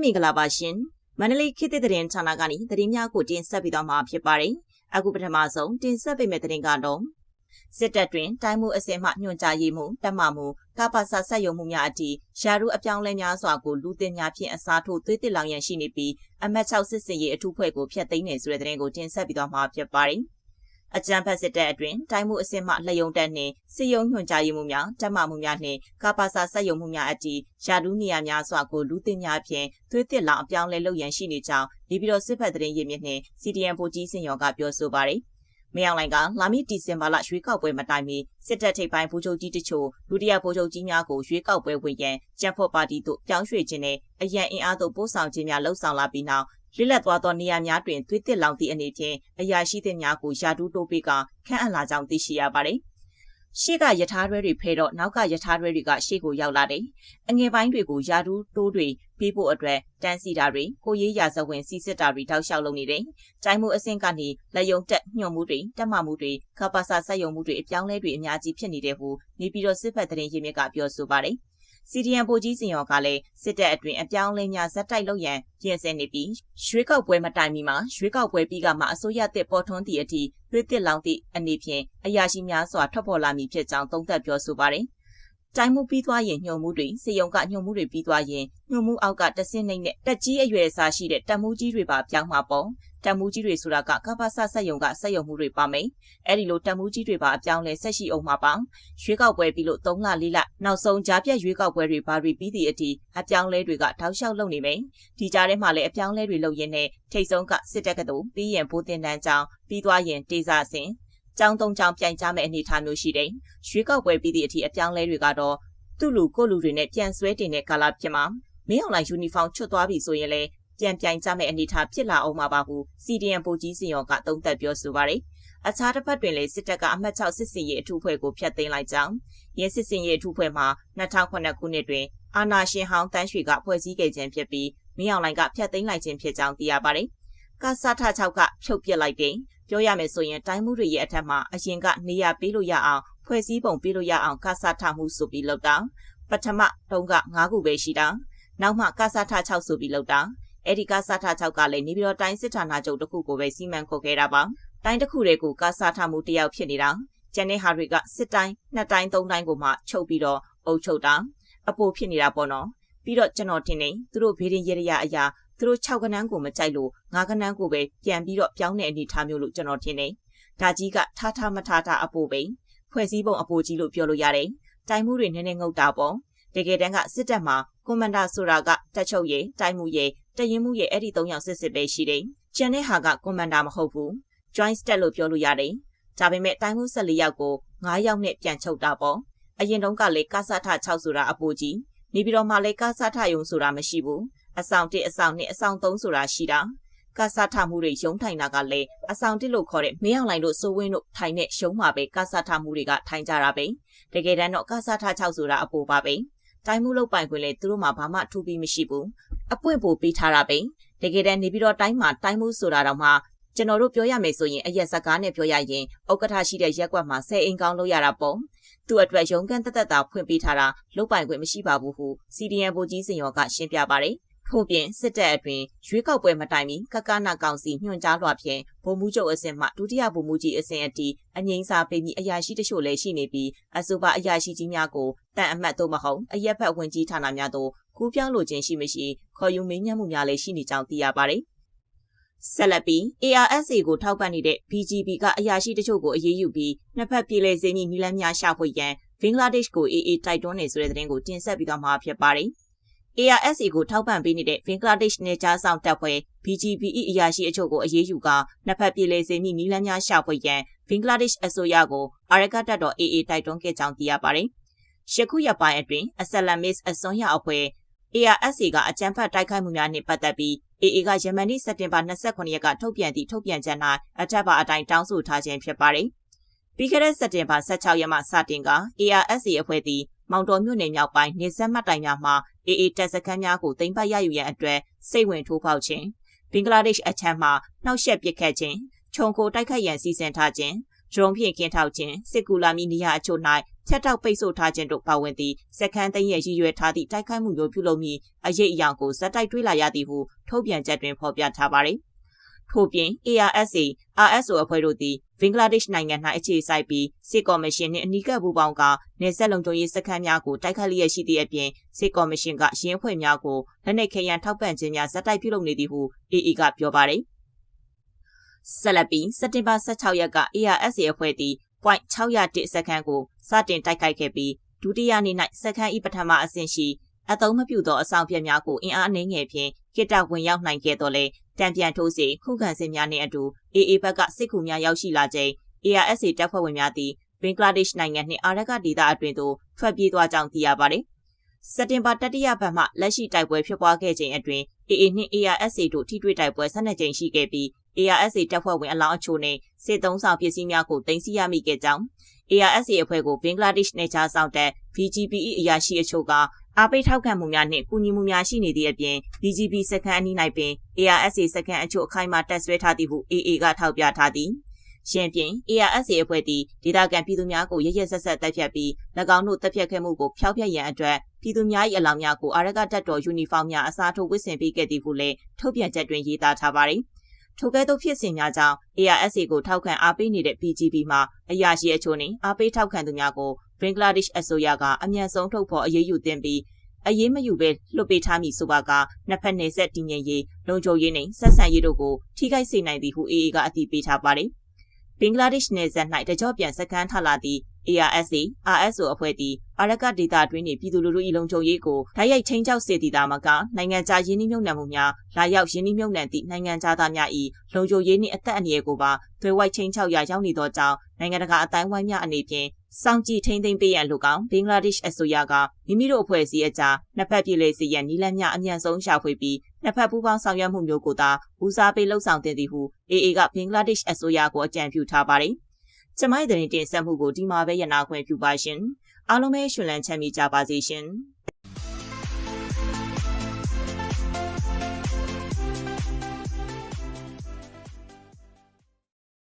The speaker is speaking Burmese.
င်္ဂလာပါရှင်မန္တလေးခေတ်သစ်သတင်းဌာနကနေသတင်းများကိုတင်ဆက်ပေးသွားမှာဖြစ်ပါတယ်အခုပထမဆုံးတင်ဆက်ပေးမယ့်သတင်းကတော့စစ်တပ်တွင်တိုင်းမှုအစင်မှညွှန်ကြားရေးမှုတပ်မမှုကပ္ပစဆက်ယုံမှုများအထိယာရုအပြောင်းလဲများစွာကိုလူသစ်များဖြင့်အစားထိုးသွေးတစ်လောင်ရန်ရှိနေပြီးအမတ်6စစ်စင်ရေးအထူးဖွဲ့ကိုဖျက်သိမ်းနေဆိုတဲ့သတင်းကိုတင်ဆက်ပေးသွားမှာဖြစ်ပါတယ်အကြံဖတ်စစ်တပ်အတွင်တိုင်းမှုအစင်မှလက်ယုံတက်နှင့်စစ်ယုံညွှန်ကြားရေးမှုများတပ်မမှုများနှင့်ကပ္ပစဆက်ယုံမှုများအထိယာရုနေရာများစွာကိုလူသစ်များဖြင့်သွေးတစ်လောင်အပြောင်းလဲလုပ်ရန်ရှိနေကြောင်းဒီပြည်တော်စစ်ဖက်သတင်းရင်းမြစ်နှင့် CDM ဗိုလ်ကြီးစင်ရော်ကပြောဆိုပါတယ်မယောင်လိုင်ကလာမီဒီဇင်ဘာလရွေးကောက်ပွဲမတိုင်မီစစ်တပ်ထိပ်ပိုင်းဗိုလ်ချုပ်ကြီးတချို့ဒုတိယဗိုလ်ချုပ်ကြီးများကိုရွေးကောက်ပွဲဝင်ရန်ကျန်းဖော်ပါတီတို့ပြောင်းရွှေ့ခြင်းနဲ့အရန်အင်အားတို့ပို့ဆောင်ခြင်းများလှုံ့ဆော်လာပြီးနောက်လွတ်လပ်သွားသောနေရာများတွင်သွေးတစ်လောင်သည့်အနေဖြင့်အရာရှိသည့်များကိုယာတူးတိုးပေးကခန့်အပ်လာကြောင်းသိရှိရပါတယ်။ရှေ့ကယထာတွဲတွေဖဲတော့နောက်ကယထာတွဲတွေကရှေ့ကိုရောက်လာတယ်။အငယ်ပိုင်းတွေကိုယာတူးတိုးတွေပေးဖို့အတွက်တန်းစီတာတွေကိုရေးရာဇဝင်စီစစ်တာတွေတောက်လျှောက်လုပ်နေတယ်။တိုင်းမှုအဆင့်ကနေလက်ယုံတက်ညှို့မှုတွေတက်မှမှုတွေကပ္ပစဆက်ယုံမှုတွေအပြောင်းလဲတွေအများကြီးဖြစ်နေတယ်ဟုနေပြည်တော်စစ်ဖက်သတင်းရင်းမြစ်ကပြောဆိုပါတယ်။ CDM ဗိုလ်ကြီးစင်ရော်ကလည်းစစ်တပ်အတွင်အပြောင်းလဲများဇက်တိုက်လုပ်ရန်ပြင်ဆင်နေပြီးရွေးကောက်ပွဲမတိုင်မီမှာရွေးကောက်ပွဲပြီးကမှအစိုးရတစ်ပေါ်ထွန်းသည့်အထိသွေးတစ်လောင်သည့်အနေဖြင့်အရာရှိများစွာထွက်ပေါ်လာမည်ဖြစ်ကြောင်းသုံးသပ်ပြောဆိုပါတယ်။တိုင်းမှုပြီးသွားရင်ညှို့မှုတွေစေယုံကညှို့မှုတွေပြီးသွားရင်ညှို့မှုအောက်ကတဆင့်နှိမ့်နဲ့တက်ကြီးအရွယ်အစားရှိတဲ့တက်မှုကြီးတွေပါပြောင်းမှာပေါ့တက်မှုကြီးတွေဆိုတာကကပ္ပစဆက်ယုံကဆက်ယုံမှုတွေပါမယ်အဲ့ဒီလိုတက်မှုကြီးတွေပါအပြောင်းလဲဆက်ရှိအောင်မှာပါရွေးကောက်ပွဲပြီးလို့3လ4လနောက်ဆုံးကြားပြတ်ရွေးကောက်ပွဲတွေဘာတွေပြီးသည့်အထိအပြောင်းလဲတွေကတောက်လျှောက်လုပ်နေမယ်ဒီကြားထဲမှာလည်းအပြောင်းလဲတွေလုပ်ရင်းနဲ့ထိတ်ဆုံးကစစ်တပ်ကတူပြီးရင်ဘိုးတင်တန်းကြောင်းပြီးသွားရင်တေးစာစင်ကျောင်း3ကျောင်းပြိုင်ကြမဲ့အနေအထားမျိုးရှိတယ်ရွေးကောက်ပွဲပြီးသည့်အထိအပြောင်းလဲတွေကတော့သူ့လူကိုလူတွေနဲ့ပြန်ဆွဲတင်တဲ့ကာလဖြစ်မှာမင်းအောင်လှိုင်ယူနီဖောင်းချွတ်သွားပြီဆိုရင်လည်းပြန်ပြိုင်ကြမဲ့အနေအထားဖြစ်လာအောင်မှာပါဟု CDM ဗိုလ်ကြီးစင်ရော်ကသုံးသပ်ပြောဆိုပါတယ်။အခြားတစ်ဖက်တွင်လည်းစစ်တပ်ကအမှတ်6စစ်စင်ရေးအထူးဖွဲ့ကိုဖျက်သိမ်းလိုက်ကြောင်းရဲစစ်စင်ရေးအထူးဖွဲ့မှာ2009ခုနှစ်တွင်အာဏာရှင်ဟောင်းတန်းရွှေကဖွဲ့စည်းခဲ့ခြင်းဖြစ်ပြီးမင်းအောင်လှိုင်ကဖျက်သိမ်းလိုက်ခြင်းဖြစ်ကြောင်းသိရပါတယ်။ကစထ6ကဖြုတ်ပစ်လိုက်တယ်။ပြောရမယ်ဆိုရင်တိုင်းမှုတွေရဲ့အထက်မှာအရင်ကနေရာပေးလို့ရအောင်ဖွဲ့စည်းပုံပေးလို့ရအောင်ကစထမှုဆိုပြီးလောက်တာပထမတုန်းက9ခုပဲရှိတာနောက်မှကစထ6ဆိုပြီးလောက်တာအဲ့ဒီကစထ6ကလည်းနေပြည်တော်တိုင်းစစ်ဌာနချုပ်တစ်ခုကိုပဲစီမံခုတ်ခဲ့တာပါတိုင်းတစ်ခုတည်းကိုကစထမှုတယောက်ဖြစ်နေတာကျန်တဲ့ဟာတွေကစစ်တိုင်း2တိုင်း3တိုင်းကိုမှချုပ်ပြီးတော့အုပ်ချုပ်တာအပိုဖြစ်နေတာပေါ့နော်ပြီးတော့ကျွန်တော်ထင်နေသူတို့ဘေးရင်ရရအရာသူတို့6ကနန်းကိုမကြိုက်လို့9ကနန်းကိုပဲပြန်ပြီးတော့ပြောင်းတဲ့အနေထားမျိုးလို့ကျွန်တော်ထင်နေဒါကြီးကထားမထားအပိုပဲဖွဲ့စည်းပုံအပိုကြီးလို့ပြောလို့ရတယ်တိုင်းမှုတွေနည်းနည်းငုတ်တာပေါ့တကယ်တမ်းကစစ်တပ်မှာကွန်မန်ဒါဆိုတာကတက်ချုပ်ရဲတိုင်းမှုရဲတရင်မှုရဲအဲ့ဒီ3ယောက်စစ်ပဲရှိတယ်ကျန်တဲ့ဟာကကွန်မန်ဒါမဟုတ်ဘူး joint stat လို့ပြောလို့ရတယ်ဒါပေမဲ့တိုင်းမှု14ယောက်ကို9ယောက်နဲ့ပြန်ချုပ်တာပေါ့အရင်တုန်းကလေကစထ6ဆိုတာအပိုကြီးနေပြီးတော့မှလေကစထယုံဆိုတာမရှိဘူးအဆောင်1အဆောင်2အဆောင်3ဆိုတာရှိတာကစထမှုတွေရုံးထိုင်တာကလည်းအဆောင်1လို့ခေါ်တဲ့မင်းအောင်လှိုင်တို့စိုးဝင်းတို့ထိုင်တဲ့ရုံးမှာပဲကစထမှုတွေကထိုင်ကြတာပဲတကယ်တမ်းတော့ကစထ6ဆိုတာအပိုပါပဲတိုင်းမှုလုပ်ပိုင်ခွင့်လေသူတို့မှဘာမှထူးပြီးမရှိဘူးအပွင့်ပို့ပေးထားတာပဲတကယ်တမ်းနေပြီးတော့တိုင်းမှာတိုင်းမှုဆိုတာတော့မှကျွန်တော်တို့ပြောရမယ်ဆိုရင်အရက်စကားနဲ့ပြောရရင်ဥက္ကဋ္ဌရှိတဲ့ရက်ကွက်မှာ10အိမ်ကောင်းလုပ်ရတာပေါ့သူ့အတွက်ရုံးခန်းတက်တာဖွင့်ပေးထားတာလုပ်ပိုင်ခွင့်မရှိပါဘူးဟု CDM ဗိုလ်ကြီးစင်ရော်ကရှင်းပြပါတယ်ထို့ပြင်စစ်တပ်အတွင်ရွေးကောက်ပွဲမတိုင်မီကကနာကောင်စီညွှန်ကြားလွှာဖြင့်ဗိုလ်မှူးချုပ်အဆင့်မှဒုတိယဗိုလ်မှူးကြီးအဆင့်အထိအငိမ့်စာပေးပြီးအရာရှိတချို့လည်းရှိနေပြီးအဆိုပါအရာရှိကြီးများကိုတန်အမတ်တို့မဟုတ်အရက်ဖက်ဝင်ကြီးဌာနများတို့ကူးပြောင်းလိုခြင်းရှိမရှိခေါ်ယူမေးမြန်းမှုများလည်းရှိနေကြောင်းသိရပါတယ်။ဆက်လက်ပြီး ARSA ကိုထောက်ပံ့နေတဲ့ BGB ကအရာရှိတချို့ကိုအရေးယူပြီးနှစ်ဖက်ပြည်လဲစေမီနီလန်းများရှာဖွေရန်ဘင်္ဂလားဒေ့ရှ်ကို AA တိုက်တွန်းနေဆိုတဲ့သတင်းကိုတင်ဆက်ပြီးတော့မှာဖြစ်ပါတယ်။ ARSA ကိုထောက်ပံ့ပေးနေတဲ့ဘင်္ဂလားဒေ့ရှ်နယ်ခြားဆောင်တပ်ဖွဲ့ BGBE အရာရှိအချို့ကိုအရေးယူကနှစ်ဖက်ပြည်လဲစေမီနီလန်းများရှာဖွေရန်ဘင်္ဂလားဒေ့ရှ်အစိုးရကိုအာရကတပ်တော် AA တိုက်တွန်းခဲ့ကြောင်းသိရပါတယ်။ယခုရက်ပိုင်းအတွင်းအဆလမ်မစ်အစွန်းရောက်အဖွဲ့ ARSA ကအကြမ်းဖက်တိုက်ခိုက်မှုများနှင့်ပတ်သက်ပြီး AA ကယမန်နေ့စက်တင်ဘာ29ရက်ကထုတ်ပြန်သည့်ထုတ်ပြန်ချက်၌အထက်ပါအတိုင်းတောင်းဆိုထားခြင်းဖြစ်ပါတယ်။ပြီးခဲ့တဲ့စက်တင်ဘာ16ရက်မှစတင်က ARSA အဖွဲ့သည်မောင်တော်မြို့နယ်မြောက်ပိုင်းနေဆက်မှတ်တိုင်များမှာ AA တပ်စခန်းများကိုသိမ်းပိုက်ရယူရန်အတွက်စိတ်ဝင်ထိုးဖောက်ခြင်းဘင်္ဂလားဒေ့ရှ်အချမ်းမှနှောက်ယှက်ပစ်ခတ်ခြင်းခြုံခိုတိုက်ခိုက်ရန်စီစဉ်ထားခြင်းဒရုန်းဖြင့်ကင်းထောက်ခြင်းစစ်ကူလာမီနေရာအချို့၌ ဖြတ်တောက်ပိတ်ဆို့ထားခြင်းတို့ပါဝင်သည့်စက္ကန့်သိန်းရဲ့ရည်ရွယ်ထားသည့်တိုက်ခိုက်မှုမျိုးပြုလုပ်မည်အရေးအယောင်ကိုဇက်တိုက်တွေးလာရသည်ဟုထုတ်ပြန်ချက်တွင်ဖော်ပြထားပါသည်ထို့ပြင် ARSA, RSO အဖွဲ့တို့သည်ဘင်္ဂလားဒေ့ရှ်နိုင်ငံ၌အခြေစိုက်ပြီးစစ်ကော်မရှင်နှင့်အနီးကပ်ပူးပေါင်းကာနယ်စပ်လုံခြုံရေးစခန်းများကိုတိုက်ခိုက်လျက်ရှိသည့်အပြင်စစ်ကော်မရှင်ကရင်းဖွဲ့များကိုလက်နက်ခဲယမ်းထောက်ပံ့ခြင်းများဇက်တိုက်ပြုလုပ်နေသည်ဟု AA ကပြောပါသည်ဆက်လက်ပြီးစက်တင်ဘာ16ရက်က ARSA အဖွဲ့သည် .601 စက္ကန့်ကိုစတင်တိုက်ခိုက်ခဲ့ပြီးဒုတိယနေ့၌စက္ကန့်၏ပထမအဆင့်ရှိအသုံးမပြုသောအဆောင်ပြက်များကိုအင်အားအနည်းငယ်ဖြင့်ကိတ္တဝင်ရောက်နိုင်ခဲ့တော်လဲတံပြန်ထိုးစီခုခံစစ်များနှင့်အတူ AA ဘက်ကစစ်ကူများရောက်ရှိလာချိန် ARSA တပ်ဖွဲ့ဝင်များသည်ဘင်္ဂလားဒေ့ရှ်နိုင်ငံနှင့်အာရကဒေသအတွင်းသို့ထွက်ပြေးသွားကြောင်းသိရပါသည်စက်တင်ဘာတတိယပတ်မှလက်ရှိတိုက်ပွဲဖြစ်ပွားခဲ့ချိန်အတွင်း AA နှင့် ARSA တို့ထိတွေ့တိုက်ပွဲ12ကြိမ်ရှိခဲ့ပြီး ARSA တပ်ဖွဲ့ဝင်အလောင်းအချို့နှင့်စစ်သုံးဆောင်ပစ္စည်းများကိုတင်စီရမိခဲ့ကြောင်း ARSA အဖွဲ့ကိုဘင်္ဂလားဒေ့ရှ်နယ်ခြားစောင့်တပ် BGPE အရာရှိအချို့ကအားပေးထောက်ခံမှုများနှင့်ကူညီမှုများရှိနေသည့်အပြင် BGP စခန်းအနီး၌ပင် ARSA စခန်းအချို့အခိုင်အမာတပ်ဆွဲထားသည်ဟု AA ကထောက်ပြထားသည်ရှင်းပြင် ARSA အဖွဲ့သည်ဒေသခံပြည်သူများကိုရရဆက်ဆက်တပ်ဖြတ်ပြီး၎င်းတို့တပ်ဖြတ်ခဲ့မှုကိုဖျောက်ဖျက်ရန်အတွက်ပြည်သူများ၏အလောင်းများကိုအာရကတပ်တော်ယူနီဖောင်းများအစားထိုးဝတ်ဆင်ပေးခဲ့သည်ဟုလည်းထုတ်ပြန်ချက်တွင်ရေးသားထားပါသည်ထိုကဲ့သို့ဖြစ်စဉ်များကြောင့် ARSA ကိုထောက်ခံအားပေးနေတဲ့ BGP မှာအရာရှိအချို့နှင့်အားပေးထောက်ခံသူများကိုဘင်္ဂလားဒေ့ရှ်အစိုးရကအမြန်ဆုံးထုတ်ဖော်အရေးယူသင့်ပြီးအရေးမယူဘဲလွှတ်ပေးထားမည်ဆိုပါကနှစ်ဖက်နယ်ဆက်တည်ငြိမ်ရေးလုံခြုံရေးနှင့်ဆက်ဆံရေးတို့ကိုထိခိုက်စေနိုင်သည်ဟု AA ကအတည်ပြုထားပါသည်ဘင်္ဂလားဒေ့ရှ်နယ်စပ်၌တကြော့ပြန်စခန်းထလာသည့် ARSA, RSO အဖွဲ့သည်အာရကဒေသတွင်းနှင့်ပြည်သူလူထု၏လုံခြုံရေးကိုဓာတ်ရိုက်ချင်းချောက်စေသည့်သာမကနိုင်ငံခြားရင်းနှီးမြှုပ်နှံမှုများလာရောက်ရင်းနှီးမြှုပ်နှံသည့်နိုင်ငံခြားသားများ၏လုံခြုံရေးနှင့်အသက်အန္တရာယ်ကိုပါသွေးဝိုက်ချင်းချောက်ရာရောက်နေသောကြောင့်နိုင်ငံတကာအတိုင်းအဝိုင်းများအနေဖြင့်စောင့်ကြည့်ထိန်းသိမ်းပေးရန်လိုကောင်ဘင်္ဂလားဒေ့ရှ်အစိုးရကမိမိတို့အဖွဲ့အစည်းအကြားနှစ်ဖက်ပြည်လေစီရန်နီလန်းများအမြန်ဆုံးရှာဖွေပြီးနှစ်ဖက်ပူးပေါင်းဆောင်ရွက်မှုမျိုးကိုသာဦးစားပေးလှုပ်ဆောင်သင့်သည်ဟု AA ကဘင်္ဂလားဒေ့ရှ်အစိုးရကိုအကြံပြုထားပါတယ်ကျမရဲ့တင်ဆက်မှုကိုဒီမှာပဲရနာခွင့်ပြုပါရှင်အားလုံးပဲရှင်လန်းချမ်းမြေ့ကြပါစေရှင်